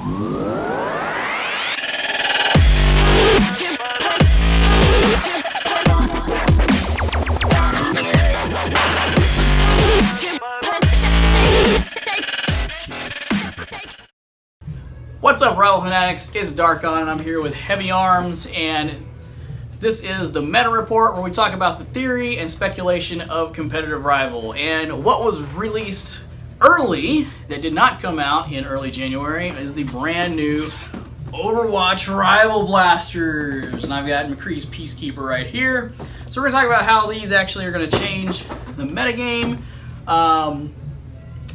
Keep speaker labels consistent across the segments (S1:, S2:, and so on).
S1: What's up, Rival Fanatics? It's Darkon, and I'm here with Heavy Arms, and this is the Meta Report, where we talk about the theory and speculation of competitive Rival. And what was released early, that did not come out in early January, is the brand new Overwatch Rival Blasters. And I've got McCree's Peacekeeper right here. So we're going to talk about how these actually are going to change the metagame.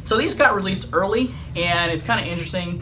S1: So these got released early, and it's kind of interesting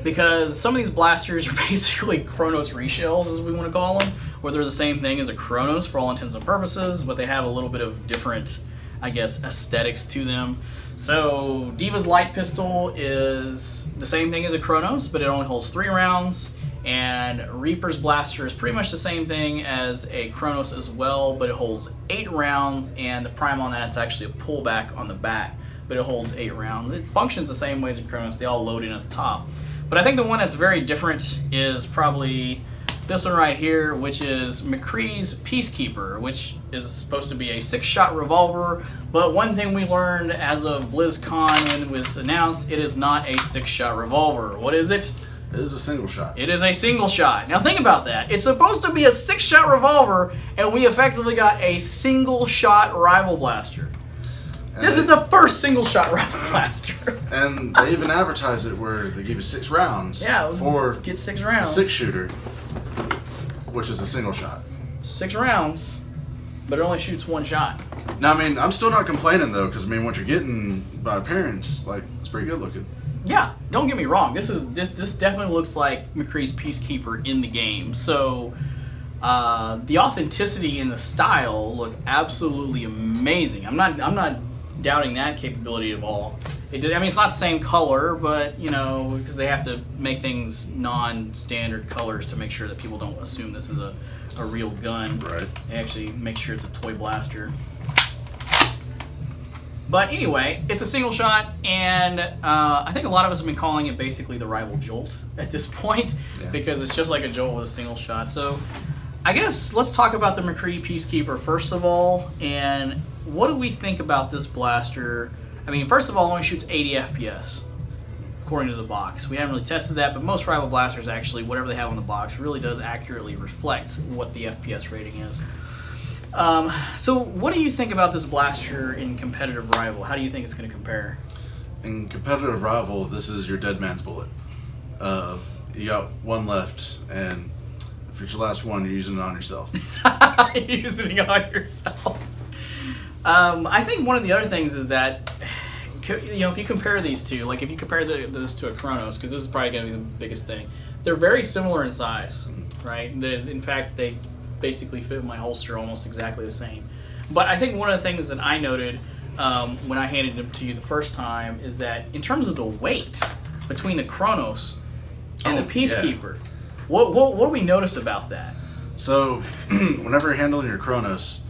S1: because some of these blasters are basically Chronos reshells, as we want to call them, where they're the same thing as a Chronos for all intents and purposes, but they have a little bit of different, I guess, aesthetics to them. So Diva's Light Pistol is the same thing as a Chronos, but it only holds 3 rounds, and Reaper's Blaster is pretty much the same thing as a Chronos as well, but it holds 8 rounds, and the prime on that is actually a pullback on the back, but it holds 8 rounds. It functions the same way as a Chronos. They all load in at the top. But I think the one that's very different is probably this one right here, which is McCree's Peacekeeper, which is supposed to be a 6-shot revolver. But one thing we learned as of BlizzCon when it was announced, it is not a 6-shot revolver. What is it?
S2: It is a single shot.
S1: It is a single shot. Now think about that. It's supposed to be a 6-shot revolver, and we effectively got a single shot Rival Blaster. This is the first single-shot Rival Blaster.
S2: And they even advertise it where they give you 6 rounds for
S1: get 6 rounds.
S2: a 6-shooter, which is a single shot.
S1: 6 rounds, but it only shoots 1 shot.
S2: Now, I mean, I'm still not complaining, though, because, I mean, what you're getting by appearance, like, it's pretty good looking.
S1: Yeah, don't get me wrong. This definitely looks like McCree's Peacekeeper in the game. So the authenticity and the style look absolutely amazing. I'm not doubting that capability at all. I mean, it's not the same color, but, you know, because they have to make things non-standard colors to make sure that people don't assume this is a real gun.
S2: Right.
S1: They actually make sure it's a toy blaster. But anyway, it's a single shot, and I think a lot of us have been calling it basically the Rival Jolt at this point, because it's just like a Jolt with a single shot. So I guess let's talk about the McCree Peacekeeper first of all, and what do we think about this blaster? I mean, first of all, it only shoots 80 FPS, according to the box. We haven't really tested that, but most Rival blasters actually, whatever they have on the box, really does accurately reflect what the FPS rating is. So what do you think about this blaster in competitive Rival? How do you think it's going to compare?
S2: In competitive Rival, this is your dead man's bullet. You got 1 left, and if it's your last one, you're using it on yourself.
S1: You're using it on yourself. I think one of the other things is that, you know, if you compare these two, like if you compare this to a Chronos, because this is probably going to be the biggest thing, they're very similar in size, right? In fact, they basically fit in my holster almost exactly the same. But I think one of the things that I noted when I handed them to you the first time is that in terms of the weight between the Chronos and the Peacekeeper, what do we notice about that?
S2: So, whenever you're handling your Chronos,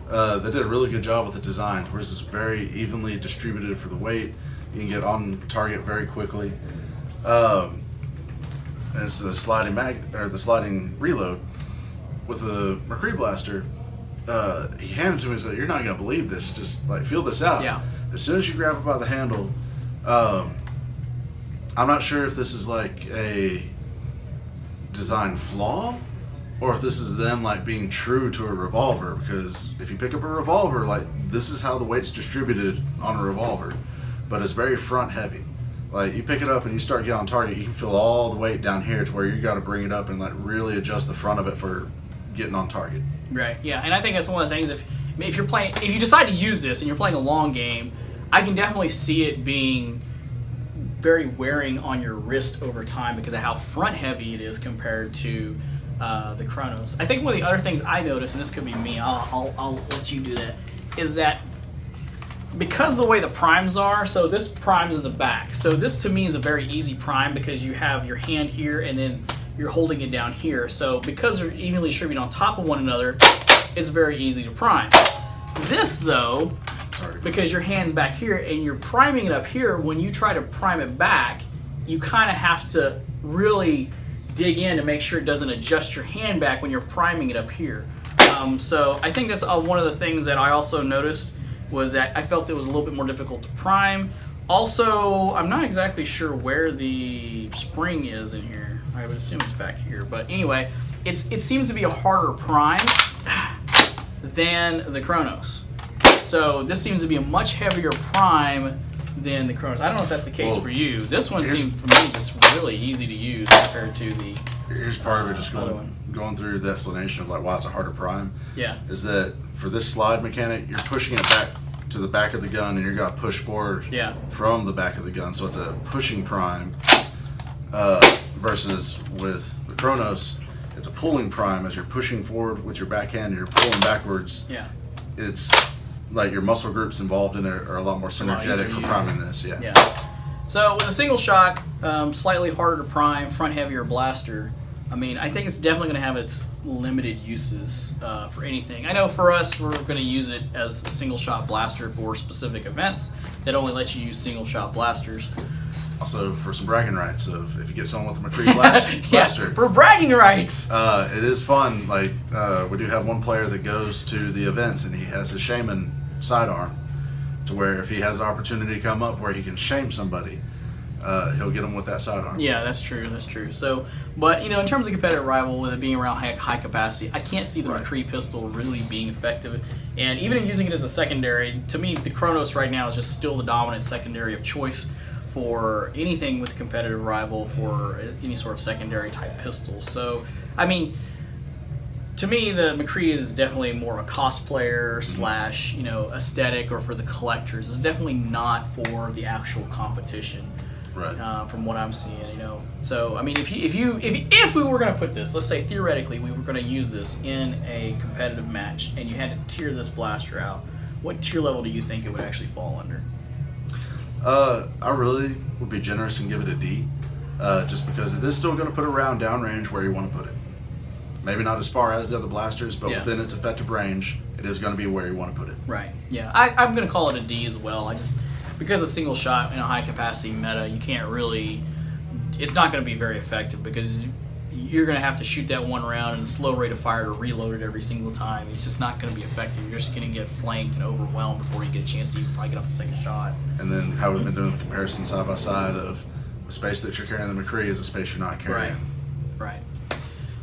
S2: they did a really good job with the design, where this is very evenly distributed for the weight. You can get on target very quickly. It's the sliding reload. With the McCree blaster, he handed it to me and said, "You're not gonna believe this. Just like feel this out."
S1: Yeah.
S2: As soon as you grab it by the handle, I'm not sure if this is like a design flaw, or if this is them like being true to a revolver, because if you pick up a revolver, like this is how the weight's distributed on a revolver, but it's very front heavy. Like you pick it up and you start getting on target, you can feel all the weight down here to where you got to bring it up and like really adjust the front of it for getting on target.
S1: Right. Yeah, and I think that's one of the things. If you decide to use this and you're playing a long game, I can definitely see it being very wearing on your wrist over time because of how front heavy it is compared to the Chronos. I think one of the other things I noticed, and this could be me, I'll let you do that, is that because of the way the primes are, so this primes in the back. So this to me is a very easy prime because you have your hand here and then you're holding it down here. So because they're evenly distributed on top of one another, it's very easy to prime. This though, because your hand's back here and you're priming it up here, when you try to prime it back, you kind of have to really dig in to make sure it doesn't adjust your hand back when you're priming it up here. So I think that's one of the things that I also noticed was that I felt it was a little bit more difficult to prime. Also, I'm not exactly sure where the spring is in here. I would assume it's back here. But anyway, it seems to be a harder prime than the Chronos. So this seems to be a much heavier prime than the Chronos. I don't know if that's the case for you. This one seemed for me just really easy to use compared to the.
S2: Here's part of it, just going through the explanation of like why it's a harder prime.
S1: Yeah.
S2: Is that for this slide mechanic, you're pushing it back to the back of the gun, and you're gonna push forward from the back of the gun. So it's a pushing prime. Versus with the Chronos, it's a pulling prime. As you're pushing forward with your backhand, you're pulling backwards.
S1: Yeah.
S2: It's like your muscle groups involved in it are a lot more synergetic for priming this. Yeah.
S1: Yeah. So with a single shot, slightly harder to prime, front heavier blaster. I mean, I think it's definitely going to have its limited uses for anything. I know for us, we're going to use it as a single shot blaster for specific events that only let you use single shot blasters.
S2: Also, for some bragging rights of if you get someone with a McCree blaster.
S1: For bragging rights!
S2: It is fun. Like, we do have one player that goes to the events and he has his shaman sidearm to where if he has an opportunity to come up where he can shame somebody, he'll get them with that sidearm.
S1: Yeah, that's true. That's true. So, but in terms of competitive rival, with it being around high capacity, I can't see the McCree pistol really being effective. And even in using it as a secondary, to me, the Chronos right now is just still the dominant secondary of choice for anything with competitive rival for any sort of secondary type pistol. So, I mean, to me, the McCree is definitely more a cosplayer slash aesthetic or for the collectors. It's definitely not for the actual competition.
S2: Right.
S1: From what I'm seeing, So I mean, if we were going to put this, let's say theoretically we were going to use this in a competitive match, and you had to tier this blaster out, what tier level do you think it would actually fall under?
S2: I really would be generous and give it a D, just because it is still going to put a round downrange where you want to put it. Maybe not as far as the other blasters, but within its effective range, it is going to be where you want to put it.
S1: Right. Yeah. I'm going to call it a D as well. Because a single shot in a high capacity meta, you can't really. It's not going to be very effective because you're going to have to shoot that one round and slow rate of fire to reload it every single time. It's just not going to be effective. You're just going to get flanked and overwhelmed before you get a chance to even probably get off the second shot.
S2: And then how we've been doing the comparison side by side of the space that you're carrying the McCree is the space you're not carrying.
S1: Right.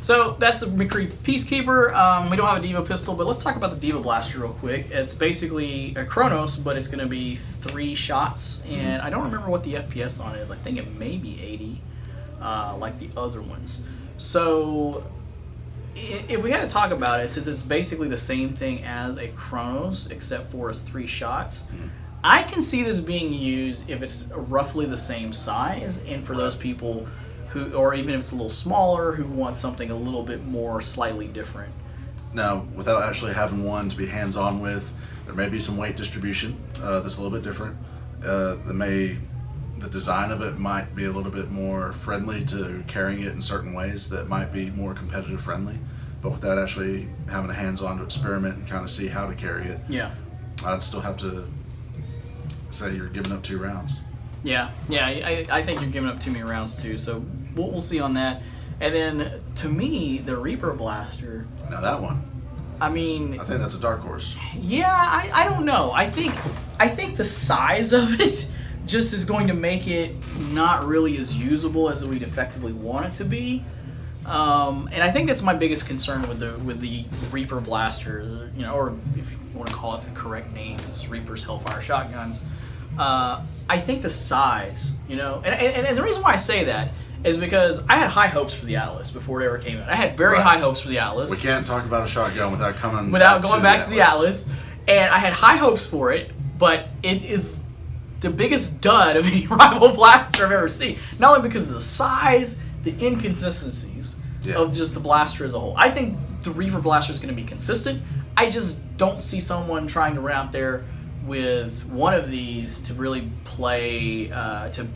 S1: So that's the McCree Peacekeeper. We don't have a Diva pistol, but let's talk about the Diva Blaster real quick. It's basically a Chronos, but it's going to be 3 shots, and I don't remember what the FPS on it is. I think it may be 80, like the other ones. So if we had to talk about it, since it's basically the same thing as a Chronos, except for it's 3 shots, I can see this being used if it's roughly the same size, and for those people who, or even if it's a little smaller, who want something a little bit more slightly different.
S2: Now, without actually having one to be hands-on with, there may be some weight distribution that's a little bit different. The design of it might be a little bit more friendly to carrying it in certain ways that might be more competitive friendly, but without actually having a hands-on to experiment and kind of see how to carry it, I'd still have to say you're giving up 2 rounds.
S1: Yeah, I think you're giving up too many rounds too, so we'll see on that. And then, to me, the Reaper Blaster...
S2: Now that one,
S1: I mean...
S2: I think that's a dark horse.
S1: Yeah, I don't know. I think the size of it just is going to make it not really as usable as we'd effectively want it to be. And I think that's my biggest concern with the Reaper Blaster, or if you want to call it the correct name, is Reaper's Hellfire Shotguns. I think the size, and the reason why I say that is because I had high hopes for the Atlas before it ever came out. I had very high hopes for the Atlas.
S2: We can't talk about a shotgun without going back
S1: to the Atlas. And I had high hopes for it, but it is the biggest dud of any rival blaster I've ever seen. Not only because of the size, the inconsistencies of just the blaster as a whole. I think the Reaper Blaster is going to be consistent. I just don't see someone trying to run out there with one of these to really play to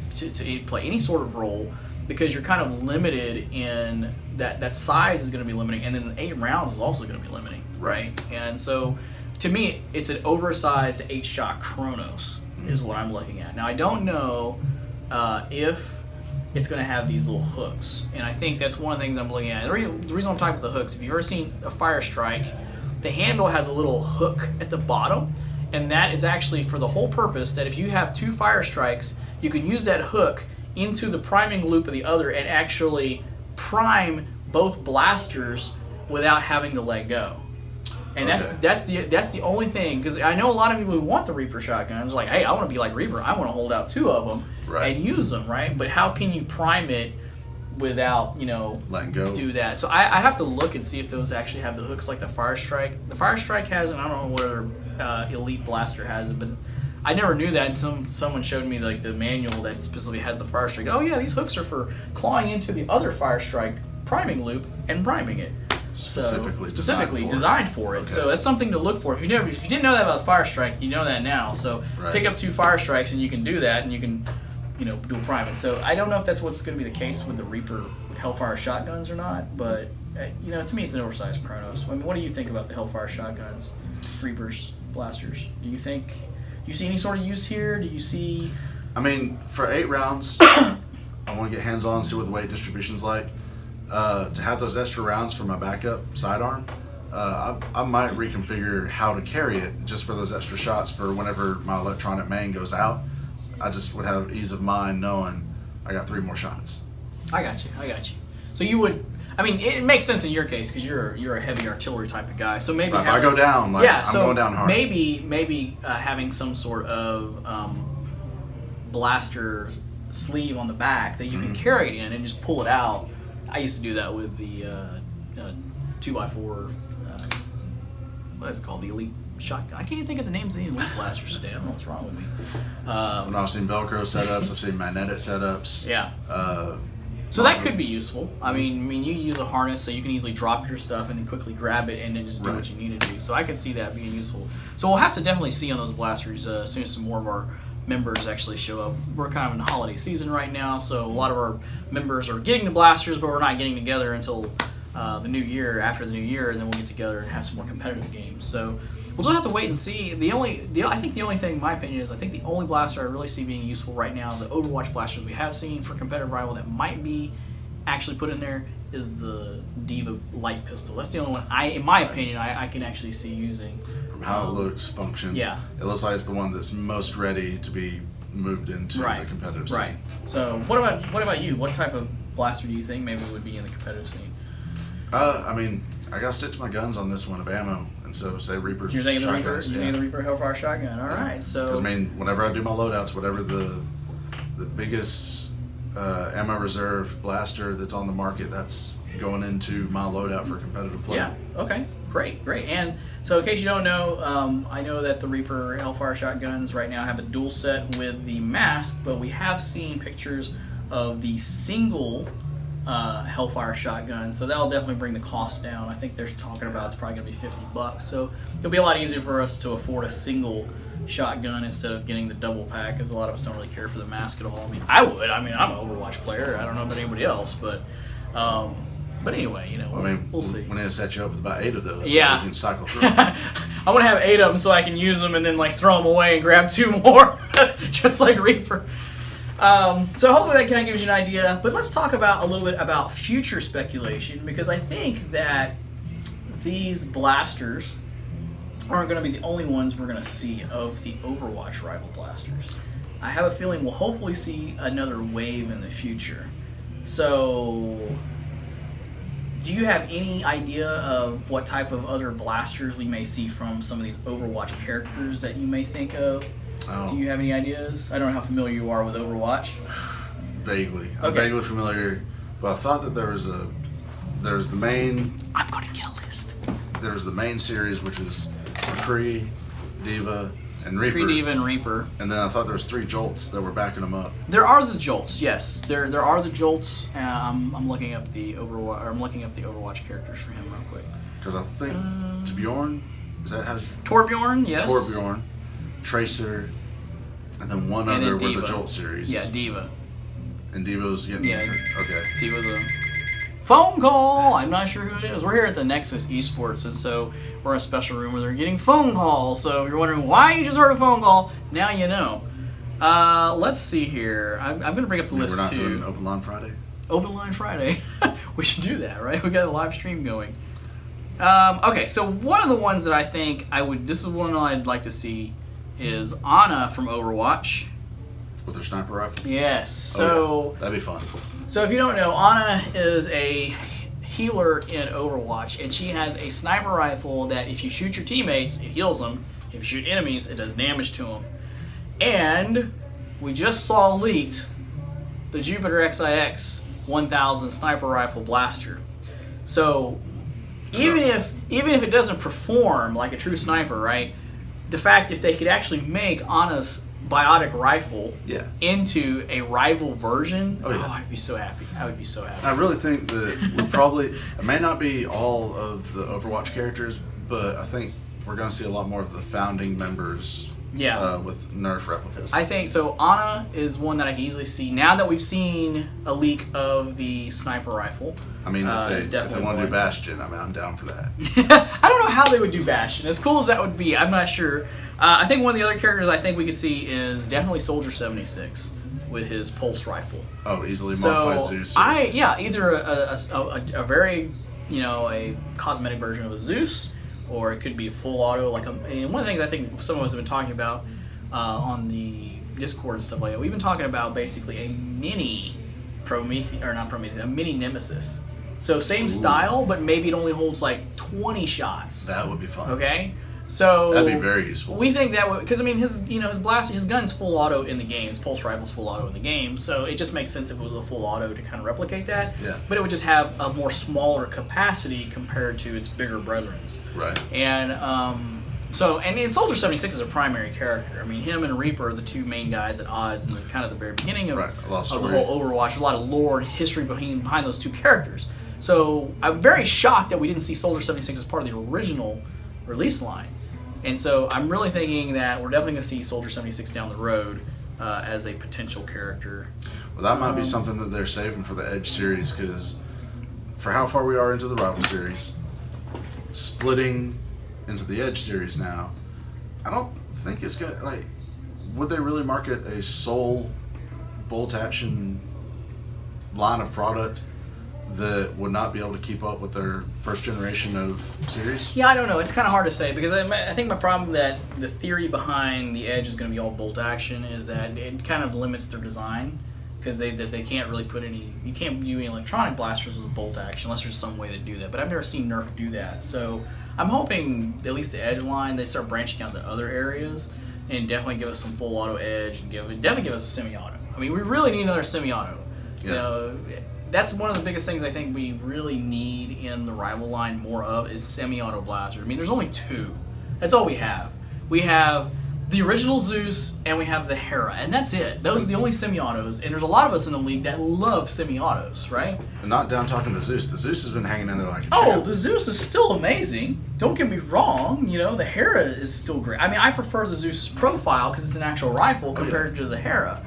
S1: play any sort of role, because you're kind of limited in that size is going to be limiting, and then 8 rounds is also going to be limiting, right? And so to me, it's an oversized 8-shot Chronos is what I'm looking at. Now I don't know if it's going to have these little hooks. And I think that's one of the things I'm looking at. The reason I'm talking about the hooks, if you've ever seen a Fire Strike, the handle has a little hook at the bottom, and that is actually for the whole purpose that if you have 2 Fire Strikes, you can use that hook into the priming loop of the other and actually prime both blasters without having to let go. And that's the only thing, because I know a lot of people who want the Reaper shotguns are like, hey, I want to be like Reaper. I want to hold out 2 of them and use them, right? But how can you prime it without,
S2: letting go?
S1: Do that. So I have to look and see if those actually have the hooks like the Fire Strike. The Fire Strike has it. I don't know what other Elite Blaster has it, but I never knew that until someone showed me like the manual that specifically has the Fire Strike. Oh yeah, these hooks are for clawing into the other Fire Strike priming loop and priming it. Specifically designed for it. Okay. So that's something to look for. If you didn't know that about the Fire Strike, you know that now. So pick up 2 Fire Strikes and you can do that, and you can do a priming. So I don't know if that's what's going to be the case with the Reaper Hellfire shotguns or not, but to me it's an oversized Chronos. I mean, what do you think about the Hellfire shotguns, Reapers, blasters? Do you see any sort of use here? Do you see?
S2: I mean, for 8 rounds, I want to get hands on, see what the weight distribution's like. To have those extra rounds for my backup sidearm, I might reconfigure how to carry it just for those extra shots for whenever my electronic main goes out. I just would have ease of mind knowing I got 3 more shots.
S1: I got you. So you would, I mean, it makes sense in your case because you're a heavy artillery type of guy. So maybe
S2: if I go down, I'm going down hard.
S1: Maybe having some sort of blaster sleeve on the back that you can carry it in and just pull it out. I used to do that with the 2x4. What is it called? The Elite shotgun. I can't even think of the names of the Elite blasters today. I don't know what's wrong with me.
S2: When I've seen Velcro setups, I've seen magnetic setups.
S1: Yeah. So that could be useful. I mean, you use a harness so you can easily drop your stuff and then quickly grab it and then just do what you need to do. So I can see that being useful. So we'll have to definitely see on those blasters as soon as some more of our members actually show up. We're kind of in the holiday season right now, so a lot of our members are getting the blasters, but we're not getting together until the new year, after the new year, and then we'll get together and have some more competitive games. So we'll just have to wait and see. I think the only thing, in my opinion, is I think the only blaster I really see being useful right now, the Overwatch blasters we have seen for competitive rival that might be actually put in there, is the Diva light pistol. That's the only one, in my opinion, I can actually see using.
S2: From how it looks, function.
S1: Yeah.
S2: It looks like it's the one that's most ready to be moved into the competitive scene.
S1: Right. So what about you? What type of blaster do you think maybe would be in the competitive scene?
S2: I mean, I gotta stick to my guns on this one of ammo, and so say Reaper's.
S1: You're thinking the Reaper? You're thinking the Reaper Hellfire shotgun. All right. So.
S2: Because I mean, whenever I do my loadouts, whatever the biggest ammo reserve blaster that's on the market, that's going into my loadout for competitive play.
S1: Yeah. Okay. Great. And so, in case you don't know, I know that the Reaper Hellfire shotguns right now have a dual set with the mask, but we have seen pictures of the single Hellfire shotgun, so that'll definitely bring the cost down. I think they're talking about it's probably going to be $50, so it'll be a lot easier for us to afford a single shotgun instead of getting the double pack, because a lot of us don't really care for the mask at all. I mean, I would. I mean, I'm an Overwatch player. I don't know about anybody else, but anyway, we'll see.
S2: We need to set you up with about 8 of those.
S1: Yeah.
S2: So we can cycle through.
S1: I want to have 8 of them so I can use them and then throw them away and grab 2 more, just like Reaper. So hopefully that kind of gives you an idea. But let's talk about a little bit about future speculation, because I think that these blasters aren't going to be the only ones we're going to see of the Overwatch rival blasters. I have a feeling we'll hopefully see another wave in the future. So, do you have any idea of what type of other blasters we may see from some of these Overwatch characters that you may think of? Do you have any ideas? I don't know how familiar you are with Overwatch.
S2: Vaguely. I'm vaguely familiar, but I thought that there's the main...
S1: I'm going to get a list.
S2: There's the main series, which is McCree, Diva, and Reaper.
S1: McCree, Diva, and Reaper.
S2: And then I thought there was 3 Jolts that were backing them up.
S1: There are the Jolts, yes. There are the Jolts. I'm looking up the Overwatch characters for him real quick.
S2: Because I think Torbjorn, is that how?
S1: Torbjorn, yes.
S2: Torbjorn, Tracer, and then one other with the Jolt series.
S1: Yeah, Diva.
S2: And Diva's getting okay.
S1: Diva's a phone call. I'm not sure who it is. We're here at the Nexus eSports, and so we're in a special room where they're getting phone calls. So if you're wondering why you just heard a phone call, now you know. Let's see here. I'm going to bring up the list
S2: we're not
S1: too.
S2: doing Open Line Friday?
S1: Open Line Friday. We should do that, right? We got a live stream going. Okay, so one of the ones that I think this is one I'd like to see is Ana from Overwatch.
S2: With her sniper rifle?
S1: Yes. So
S2: that'd be fun.
S1: So if you don't know, Ana is a healer in Overwatch, and she has a sniper rifle that if you shoot your teammates, it heals them. If you shoot enemies, it does damage to them. And we just saw leaked the Jupiter XIX 1000 sniper rifle blaster. So even if it doesn't perform like a true sniper, right? The fact if they could actually make Ana's biotic rifle into a rival version, I'd be so happy. I would be so happy.
S2: I really think that we probably, it may not be all of the Overwatch characters, but I think we're going to see a lot more of the founding members with Nerf replicas.
S1: I think so. Ana is one that I can easily see. Now that we've seen a leak of the sniper rifle,
S2: I mean, if they want to do Bastion, I'm down for that.
S1: I don't know how they would do Bastion. As cool as that would be, I'm not sure. I think one of the other characters I think we could see is definitely Soldier 76 with his pulse rifle.
S2: Oh, easily modified Zeus.
S1: Either a very, a cosmetic version of a Zeus, or it could be a full auto. And one of the things I think some of us have been talking about on the Discord and stuff like that, we've been talking about basically a mini a mini Nemesis. So same style, but maybe it only holds like 20 shots.
S2: That would be fun.
S1: Okay. So
S2: that'd be very useful.
S1: We think that would, because I mean his blaster, his gun's full auto in the game. His pulse rifle's full auto in the game. So it just makes sense if it was a full auto to kind of replicate that.
S2: Yeah.
S1: But it would just have a more smaller capacity compared to its bigger brethrens.
S2: Right.
S1: And and Soldier 76 is a primary character. I mean, him and Reaper are the two main guys at odds in the kind of the very beginning of the whole Overwatch. A lot of lore and history behind those two characters. So I'm very shocked that we didn't see Soldier 76 as part of the original release line. And so I'm really thinking that we're definitely going to see Soldier 76 down the road as a potential character.
S2: Well, that might be something that they're saving for the Edge series, because for how far we are into the Rival series, splitting into the Edge series now, I don't think it's good. Like, would they really market a sole bolt action line of product that would not be able to keep up with their first generation of series?
S1: Yeah, I don't know. It's kind of hard to say, because I think my problem that the theory behind the Edge is going to be all bolt action is that it kind of limits their design, because they can't really put you can't do any electronic blasters with bolt action unless there's some way to do that. But I've never seen Nerf do that. So I'm hoping at least the Edge line, they start branching out to other areas and definitely give us some full auto Edge and definitely give us a semi-auto. I mean, we really need another semi-auto.
S2: Yeah.
S1: That's one of the biggest things I think we really need in the Rival line more of is semi-auto blasters. I mean, there's only two. That's all we have. We have the original Zeus and we have the Hera, and that's it. Those are the only semi-autos, and there's a lot of us in the league that love semi-autos, right?
S2: And not down talking the Zeus. The Zeus has been hanging in there like a champ.
S1: Oh, the Zeus is still amazing. Don't get me wrong. The Hera is still great. I mean, I prefer the Zeus's profile because it's an actual rifle compared to the Hera.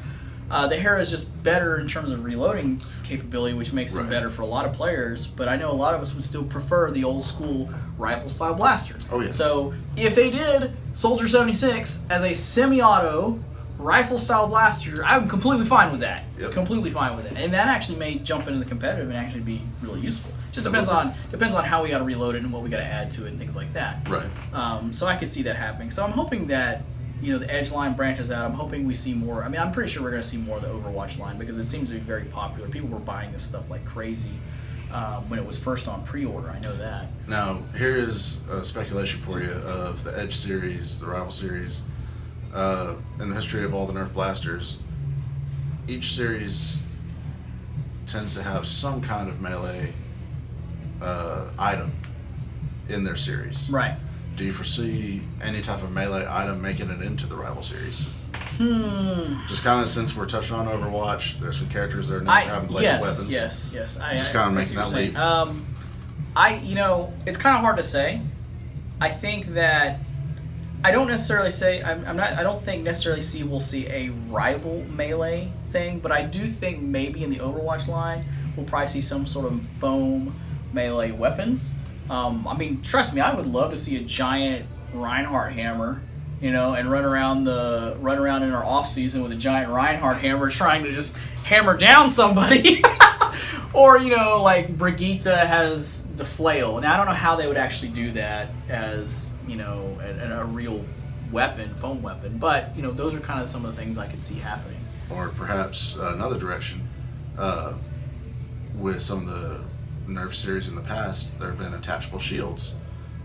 S1: The Hera is just better in terms of reloading capability, which makes it better for a lot of players. But I know a lot of us would still prefer the old school rifle-style blaster.
S2: Oh, yeah.
S1: So if they did Soldier 76 as a semi-auto rifle-style blaster, I'm completely fine with that.
S2: Yep.
S1: Completely fine with it. And that actually may jump into the competitive and actually be really useful. Just depends on how we got to reload it and what we got to add to it and things like that.
S2: Right.
S1: So I could see that happening. So I'm hoping that the Edge line branches out. I'm hoping we see more. I mean, I'm pretty sure we're going to see more of the Overwatch line because it seems to be very popular. People were buying this stuff like crazy when it was first on pre-order. I know that.
S2: Now, here is a speculation for you of the Edge series, the Rival series, in the history of all the Nerf blasters. Each series tends to have some kind of melee item in their series.
S1: Right.
S2: Do you foresee any type of melee item making it into the Rival series? Just kind of, since we're touching on Overwatch, there's some characters that are not having bladed weapons.
S1: Yes.
S2: Just kind of making that leap.
S1: It's kind of hard to say. I think that I don't necessarily say I don't think necessarily we'll see a rival melee thing, but I do think maybe in the Overwatch line we'll probably see some sort of foam melee weapons. I mean, trust me, I would love to see a giant Reinhardt hammer and run around in our off season with a giant Reinhardt hammer trying to just hammer down somebody. Or, like Brigitte has the flail. Now, I don't know how they would actually do that as, a real weapon, foam weapon. But, those are kind of some of the things I could see happening.
S2: Or perhaps another direction. With some of the Nerf series in the past, there have been attachable shields.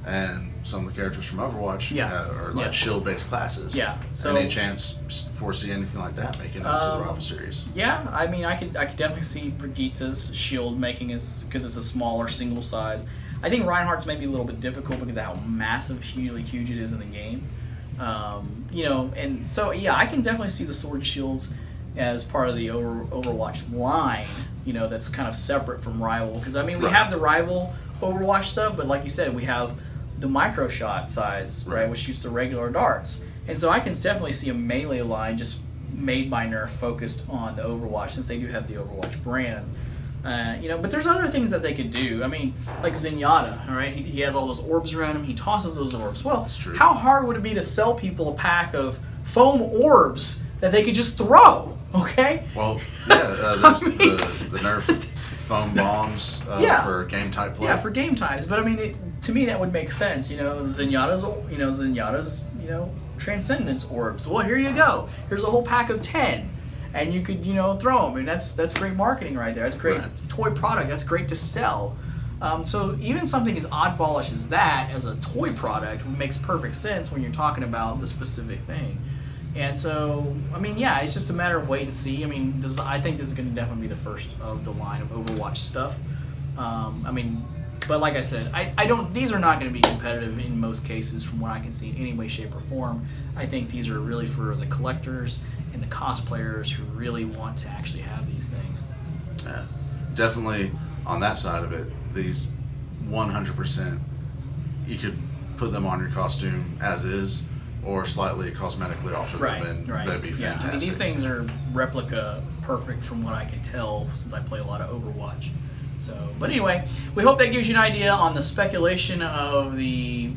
S2: And some of the characters from Overwatch are like shield-based classes.
S1: Yeah. So
S2: any chance foresee anything like that making it into the Rival series?
S1: Yeah, I mean, I could definitely see Brigitte's shield making it because it's a smaller single size. I think Reinhardt's maybe a little bit difficult because of how massive, huge it is in the game. And so I can definitely see the sword and shields as part of the Overwatch line. That's kind of separate from Rival because we have the Rival Overwatch stuff, but like you said, we have the micro shot size, right, which shoots the regular darts. And so I can definitely see a melee line just made by Nerf focused on the Overwatch, since they do have the Overwatch brand. But there's other things that they could do. I mean, like Zenyatta, all right? He has all those orbs around him. He tosses those orbs. Well, how hard would it be to sell people a pack of foam orbs that they could just throw, okay?
S2: Well, there's the Nerf foam bombs for game type play.
S1: Yeah, for game types. But to me that would make sense. Zenyatta's Transcendence orbs. Well, here you go. Here's a whole pack of 10, and you could throw them. That's great marketing right there. That's great toy product. That's great to sell. So even something as oddballish as that, as a toy product, makes perfect sense when you're talking about the specific thing. And so, it's just a matter of wait and see. I think this is going to definitely be the first of the line of Overwatch stuff. But like I said, I don't. These are not going to be competitive in most cases, from what I can see in any way, shape, or form. I think these are really for the collectors and the cosplayers who really want to actually have these things.
S2: Yeah, definitely on that side of it, these 100%, you could put them on your costume as is, or slightly cosmetically alter them, and they'd be fantastic.
S1: Yeah, these things are replica perfect from what I can tell, since I play a lot of Overwatch. So, but anyway, we hope that gives you an idea on the speculation of the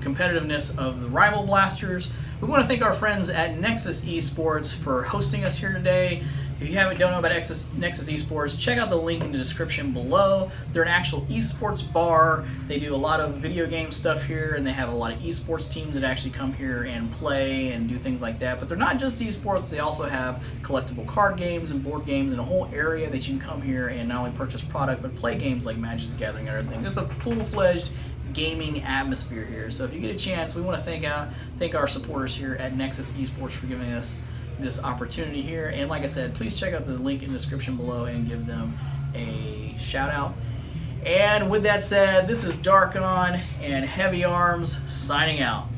S1: competitiveness of the Rival Blasters. We want to thank our friends at Nexus eSports for hosting us here today. If you don't know about Nexus eSports, check out the link in the description below. They're an actual eSports bar. They do a lot of video game stuff here, and they have a lot of eSports teams that actually come here and play and do things like that. But they're not just eSports. They also have collectible card games and board games and a whole area that you can come here and not only purchase product, but play games like Magic the Gathering and everything. It's a full-fledged gaming atmosphere here. So if you get a chance, we want to thank our supporters here at Nexus eSports for giving us this opportunity here. And like I said, please check out the link in the description below and give them a shout out. And with that said, this is Dark On and Heavy Arms signing out.